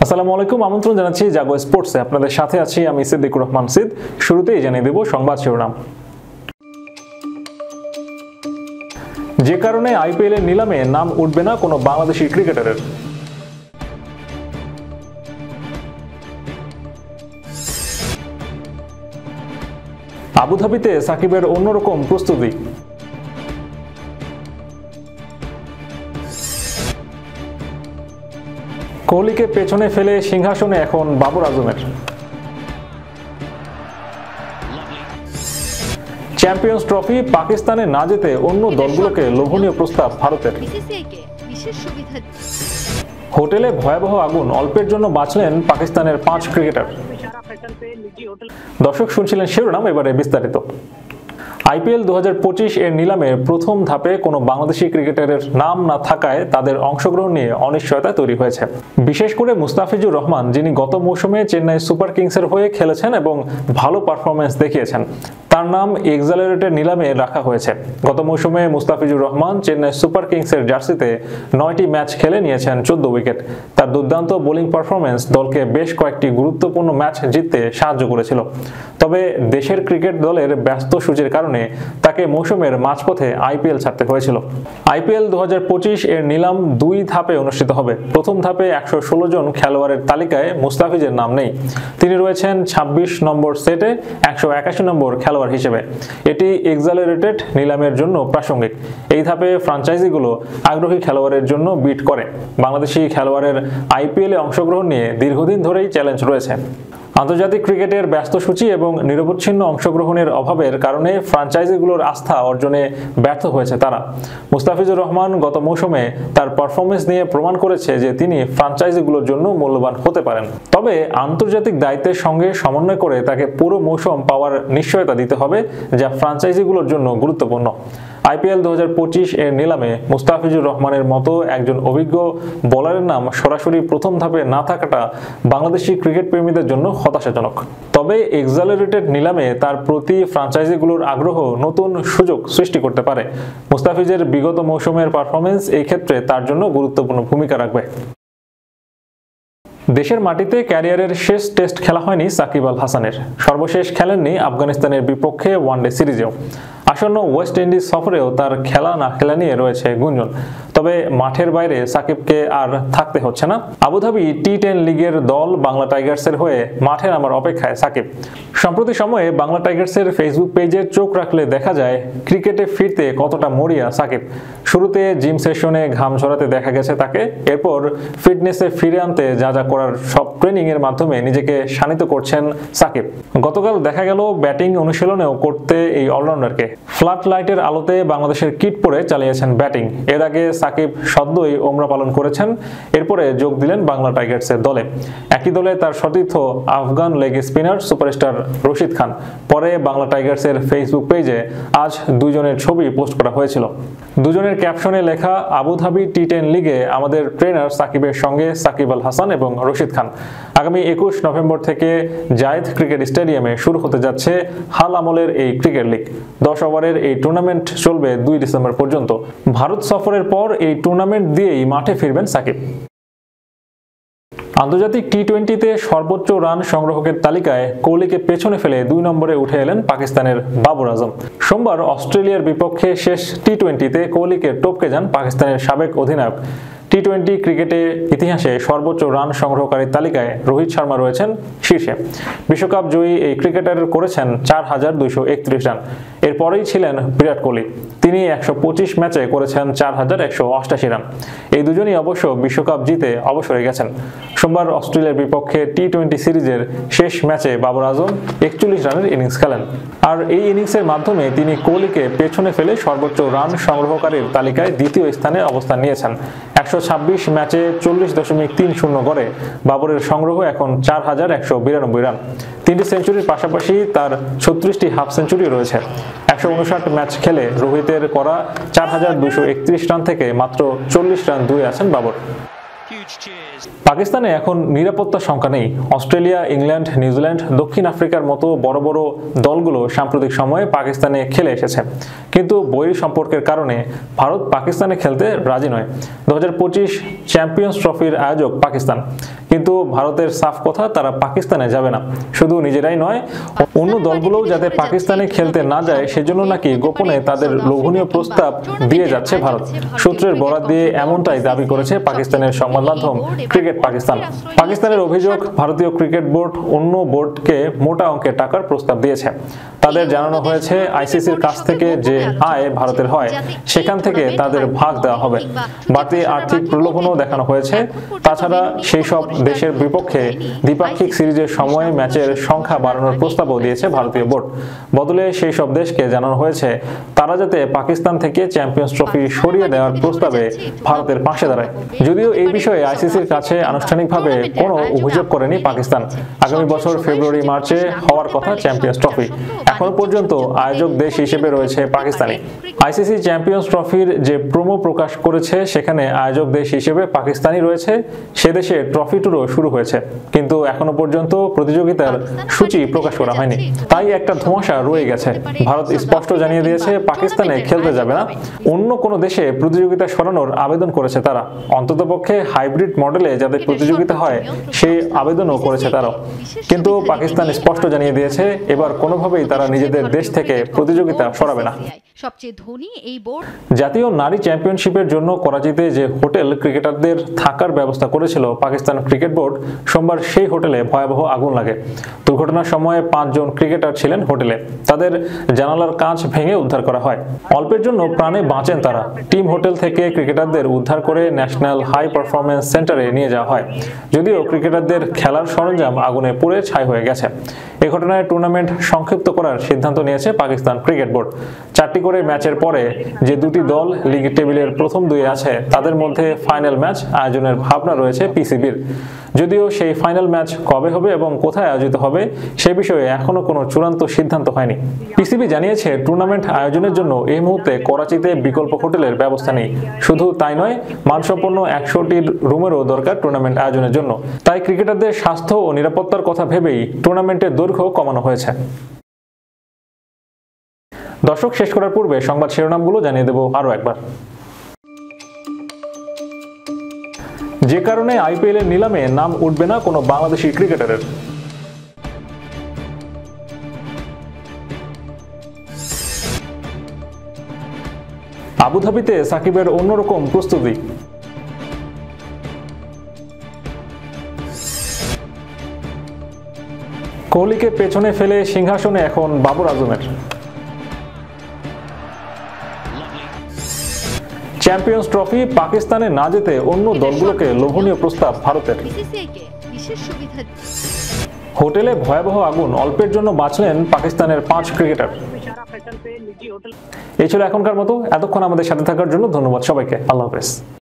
আসসালামু আলাইকুম, আমন্ত্রণ জানাচ্ছি জাগো স্পোর্টসে। আপনাদের সাথে আছি আমি সিদ্দিকুর রহমান সিদ। শুরুতেই জানিয়ে দেব সংবাদ শিরোনাম। যে কারণে আইপিএল এর নিলামে নাম উঠবে না কোনো বাংলাদেশি ক্রিকেটারের। আবুধাবিতে সাকিবের অন্যরকম প্রস্তুতি। কোহলিকে পেছনে ফেলে সিংহাসনে এখন বাবর আজমের। চ্যাম্পিয়ন্স ট্রফি পাকিস্তানে না যেতে অন্য দলগুলোকে লোভনীয় প্রস্তাব ভারতের। হোটেলে ভয়াবহ আগুন, অল্পের জন্য বাঁচলেন পাকিস্তানের 5 ক্রিকেটার। দর্শক শুনছিলেন শিরোনাম, এবারে বিস্তারিত। আইপিএল 2025 এর নিলামের প্রথম ধাপে কোনো বাংলাদেশি ক্রিকেটারের নাম না থাকায় তাদের অংশগ্রহণ নিয়ে অনিশ্চয়তা তৈরি হয়েছে। বিশেষ করে মুস্তাফিজুর রহমান, যিনি গত মৌসুমে চেন্নাই সুপার কিংসের হয়ে খেলেছেন এবং ভালো পারফরমেন্স দেখিয়েছেন, তার নাম এক্সালারেটেড নিলামে রাখা হয়েছে। গত মৌসুমে মুস্তাফিজুর রহমান চেন্নাই সুপার কিংসের জার্সিতে 9টি ম্যাচ খেলে নিয়েছেন 14 উইকেট। তার দুর্দান্ত বোলিং পারফরমেন্স দলকে বেশ কয়েকটি গুরুত্বপূর্ণ ম্যাচ জিততে সাহায্য করেছিল। তবে দেশের ক্রিকেট দলের ব্যস্ত সূচির কারণে তাকে মৌসুমের মাঝপথে আইপিএল ছাড়তে হয়েছিল। আইপিএল 2025 এর নিলাম 2 ধাপে অনুষ্ঠিত হবে। প্রথম ধাপে 116 জন খেলোয়াড়ের তালিকায় মুস্তাফিজের নাম নেই। তিনি রয়েছেন 26 নম্বর সেটে 181 নম্বর খেলোয়াড় হিসেবে। এটি এক্সালারেটেড নিলামের জন্য প্রাসঙ্গিক। এই ধাপে ফ্র্যাঞ্চাইজিগুলো আগ্রহী খেলোয়াড়ের জন্য বিড করে। বাংলাদেশি খেলোয়াড়ের আইপিএলে অংশগ্রহণ নিয়ে দীর্ঘদিন ধরেই চ্যালেঞ্জ রয়েছে। আন্তর্জাতিক ক্রিকেটের ব্যস্ত সূচি এবং নিরবচ্ছিন্ন অংশগ্রহণের অভাবের কারণে ফ্র্যাঞ্চাইজিগুলোর আস্থা অর্জনে ব্যর্থ হয়েছে তারা। মুস্তাফিজুর রহমান গত মৌসুমে তার পারফরমেন্স নিয়ে প্রমাণ করেছে যে তিনি ফ্র্যাঞ্চাইজিগুলোর জন্য মূল্যবান হতে পারেন। তবে আন্তর্জাতিক দায়িত্বের সঙ্গে সমন্বয় করে তাকে পুরো মৌসুম পাওয়ার নিশ্চয়তা দিতে হবে, যা ফ্র্যাঞ্চাইজিগুলোর জন্য গুরুত্বপূর্ণ। আইপিএল 2025 এর নিলামে মুস্তাফিজুর রহমানের মতো একজন অভিজ্ঞ বোলারের নাম সরাসরি প্রথম ধাপে না থাকাটা বাংলাদেশি ক্রিকেট প্রেমীদের জন্য হতাশাজনক। তবে এক্সালারেটেড নিলামে তার প্রতি ফ্র্যাঞ্চাইজিগুলোর আগ্রহ নতুন সুযোগ সৃষ্টি করতে পারে। মুস্তাফিজের বিগত মৌসুমের পারফরমেন্স এই ক্ষেত্রে তার জন্য গুরুত্বপূর্ণ ভূমিকা রাখবে। দেশের মাটিতে ক্যারিয়ারের শেষ টেস্ট খেলা হয়নি সাকিব আল হাসানের। সর্বশেষ খেলেননি আফগানিস্তানের বিপক্ষে ওয়ানডে সিরিজেও। আসন্ন ওয়েস্ট ইন্ডিজ সফরেও তার খেলা না খেলা নিয়ে রয়েছে গুঞ্জন। তবে মাঠের বাইরে সাকিবকে আর থাকতে হচ্ছে না। আবুধাবি টি10 লিগের দল বাংলা টাইগার্সের হয়ে মাঠে নামার অপেক্ষায় সাকিব। সম্প্রতি সময়ে বাংলা টাইগার্সের ফেসবুক পেজে চোখ রাখলে দেখা যায় ক্রিকেটে ফিরতে কতটা মরিয়া সাকিব। শুরুতে জিম সেশনে ঘাম ঝরাতে দেখা গেছে তাকে। এরপর ফিটনেসে ফিরে আনতে যা যা করার সব ট্রেনিং এর মাধ্যমে নিজেকে শানিত করছেন সাকিব। গতকাল দেখা গেল ব্যাটিং অনুশীলনেও করতে এই অলরাউন্ডারকে। ফ্লাড লাইটের আলোতে বাংলাদেশের কিট পরে চালিয়েছেন ব্যাটিং। এর আগে সাকিব সদ্যই ওমরা পালন করেছেন। এরপরে যোগ দিলেন বাংলা টাইগার্সের দলে। একই দলে তার সতীর্থ Afghan leg spinner superstar Rashid Khan. পরে বাংলা টাইগার্সের ফেসবুক পেজে আজ দুজনের ছবি পোস্ট করা হয়েছিল। দুজনের ক্যাপশনে লেখা, আবুধাবি টি10 লিগে আমাদের ট্রেনার সাকিবের সঙ্গে সাকিব আল হাসান এবং রশিদ খান। আগামী 21 নভেম্বর থেকে জায়েদ ক্রিকেট স্টেডিয়ামে শুরু হতে যাচ্ছে হাল আমলের এই ক্রিকেট লিগ। 10 ওভারের এই টুর্নামেন্ট চলবে 2 ডিসেম্বর পর্যন্ত। ভারত সফরের পর এই টুর্নামেন্ট দিয়েই মাঠে ফিরবেন সাকিব। আন্তর্জাতিক টি20তে সর্বোচ্চ রান সংগ্রাহকের তালিকায় কোহলিকে পেছনে ফেলে 2 নম্বরে উঠে এলেন পাকিস্তানের বাবর আজম। সোমবার অস্ট্রেলিয়ার বিপক্ষে শেষ টি20তে কোহলিকে টপকে যান পাকিস্তানের সাবেক অধিনায়ক। টি20 ক্রিকেটে ইতিহাসে সর্বোচ্চ রান সংগ্রহকারীর তালিকায় রোহিত শর্মা রয়েছেন শীর্ষে। বিশ্বকাপ জয়ী এই ক্রিকেটার করেছেন 4231 রান। এরপরেই ছিলেন বিরাট কোহলি। তিনি 125 ম্যাচে করেছেন 4188 রান। এই দুজনই অবশ্য বিশ্বকাপ জিতে অবসরে গেছেন। সোমবার অস্ট্রেলিয়ার বিপক্ষে টি20 সিরিজের শেষ ম্যাচে বাবর আজম 41 রানের ইনিংস খেলেন। আর এই ইনিংসের মাধ্যমে তিনি কোহলিকে পেছনে ফেলে সর্বোচ্চ রান সংগ্রহকারীর তালিকায় দ্বিতীয় স্থানে অবস্থান নিয়েছেন। 126 ম্যাচে 40.30 গড়ে বাবরের সংগ্রহ এখন 4192 রান। 3টি সেঞ্চুরির পাশাপাশি তার 36টি হাফ সেঞ্চুরি রয়েছে। 159 ম্যাচ খেলে রোহিতের করা 4231 রান থেকে মাত্র 40 রান দূরে আছেন বাবর। পাকিস্তানে এখন নিরাপত্তা সংখ্যা নেই। অস্ট্রেলিয়া, ইংল্যান্ড, নিউজিল্যান্ড, দক্ষিণ আফ্রিকার মতো বড় বড় দলগুলো সাম্প্রতিক সময়ে পাকিস্তানে খেলে এসেছে, কিন্তু বৈরী সম্পর্কের কারণে ভারত পাকিস্তানে খেলতে রাজি নয়। 2025 চ্যাম্পিয়ন্স ট্রফির আয়োজক পাকিস্তান, কিন্তু ভারতের সাফ কথা, তারা পাকিস্তানে যাবে না। শুধু নিজেরাই নয়, অন্য দলগুলোও যাতে পাকিস্তানে খেলতে না যায় সেজন্য নাকি গোপনে তাদের লোভনীয় প্রস্তাব দিয়ে যাচ্ছে ভারত। সূত্রের বরাত দিয়ে এমনটাই দাবি করেছে পাকিস্তানের সংবাদ মাধ্যম ক্রিকেট পাকিস্তান। পাকিস্তানের অভিযোগ, ভারতীয় ক্রিকেট বোর্ড অন্য বোর্ডকে মোটা অঙ্কের টাকার প্রস্তাব দিয়েছে। তাদের জানানো হয়েছে আইসিসির কাছ থেকে যে আয় ভারতের হয় সেখান থেকে তাদের ভাগ দেওয়া হবে। বাড়তি আর্থিক প্রলোভনও দেখানো হয়েছে। তাছাড়া সেই সব দেশের বিপক্ষে দ্বিপাক্ষিক সিরিজের সময় ম্যাচের সংখ্যা বাড়ানোর প্রস্তাবও দিয়েছে ভারতীয় বোর্ড। বদলে সেই সব দেশকে জানানো হয়েছে তারা যাতে পাকিস্তান থেকে চ্যাম্পিয়ন্স ট্রফি সরিয়ে দেওয়ার প্রস্তাবে ভারতের পাশে দাঁড়ায়। যদিও এই বিষয়ে আইসিসির কাছে আনুষ্ঠানিকভাবে কোনো অভিযোগ করেনি পাকিস্তান। আগামী বছর ফেব্রুয়ারি মার্চে হওয়ার কথা চ্যাম্পিয়ন্স ট্রফি। এখনো পর্যন্ত আয়োজক দেশ হিসেবে রয়েছে পাকিস্তানি। আইসিসি চ্যাম্পিয়ন্স ট্রফির যে প্রোমো প্রকাশ করেছে সেখানে আয়োজক দেশ হিসেবে পাকিস্তানি রয়েছে। সে দেশে ট্রফি ট্যুরও শুরু হয়েছে, কিন্তু এখনো পর্যন্ত প্রতিযোগিতার সূচি প্রকাশ করা হয়নি। তাই একটা ধোঁয়াশা রয়ে গেছে। ভারত স্পষ্ট জানিয়ে দিয়েছে পাকিস্তানে খেলতে যাবে না। অন্য কোনো দেশে প্রতিযোগিতা সরানোর আবেদন করেছে তারা। অন্ততপক্ষে হাইব্রিড মডেলে যাতে প্রতিযোগিতা হয় সেই আবেদনও করেছে তারাও। কিন্তু পাকিস্তান স্পষ্ট জানিয়ে দিয়েছে এবার কোনোভাবেই তারা নিজেদের দেশ থেকে প্রতিযোগিতা সরাবে না। সবচেয়ে ধনী এই বোর্ড জাতীয় নারী চ্যাম্পিয়নশিপের জন্য করাচিতে যে হোটেল ক্রিকেটারদের থাকার ব্যবস্থা করেছিল পাকিস্তান ক্রিকেট বোর্ড, সোমবার সেই হোটেলে ভয়াবহ আগুন লাগে। দুর্ঘটনার সময় 5 জন ক্রিকেটার ছিলেন হোটেলে। তাদের জানালার কাঁচ ভেঙে উদ্ধার করা হয়। অল্পের জন্য প্রাণে বাঁচেন তারা। টিম হোটেল থেকে ক্রিকেটারদের উদ্ধার করে ন্যাশনাল হাই পারফরমেন্স সেন্টারে নিয়ে যাওয়া হয়। যদিও ক্রিকেটারদের খেলার সরঞ্জাম আগুনে পুড়ে ছাই হয়ে গেছে। এ ঘটনায় টুর্নামেন্ট সংক্ষিপ্ত করার সিদ্ধান্ত নিয়েছে পাকিস্তান ক্রিকেট বোর্ড। 4টি করে ম্যাচের পরে যে দুটি দল লিগ টেবিলের প্রথম দুই আছে তাদের মধ্যে ফাইনাল ম্যাচ আয়োজনের ভাবনা রয়েছে পিসিবির। যদিও সেই ফাইনাল ম্যাচ কবে হবে এবং কোথায় আয়োজিত হবে সে বিষয়ে এখনো কোনো চূড়ান্ত সিদ্ধান্ত হয়নি। পিসিবি জানিয়েছে টুর্নামেন্ট আয়োজনের জন্য এই মুহূর্তে করাচিতে বিকল্প হোটেলের ব্যবস্থা নেই। শুধু তাই নয়, মানসম্পন্ন 100টি রুমেরও দরকার টুর্নামেন্ট আয়োজনের জন্য। তাই ক্রিকেটারদের স্বাস্থ্য ও নিরাপত্তার কথা ভেবেই টুর্নামেন্টের দৈর্ঘ্য কমানো হয়েছে। দর্শক, শেষ করার পূর্বে সংবাদ শিরোনামগুলো জানিয়ে দেব আরো একবার। যে কারণে আইপিএল এর নিলামে নাম উঠবে না কোনো বাংলাদেশি ক্রিকেটারের। আবুধাবিতে সাকিবের অন্যরকম প্রস্তুতি। কোহলিকে পেছনে ফেলে সিংহাসনে এখন বাবর আজমের। চ্যাম্পিয়ন্স ট্রফি পাকিস্তানে না যেতে অন্য দলগুলোকে লোভনীয় প্রস্তাব ভারতের। হোটেলে ভয়াবহ আগুন, অল্পের জন্য বাঁচলেন পাকিস্তানের 5 ক্রিকেটার। এই ছিল এখনকার মতো। এতক্ষণ আমাদের সাথে থাকার জন্য ধন্যবাদ সবাইকে। আল্লাহ হাফেজ।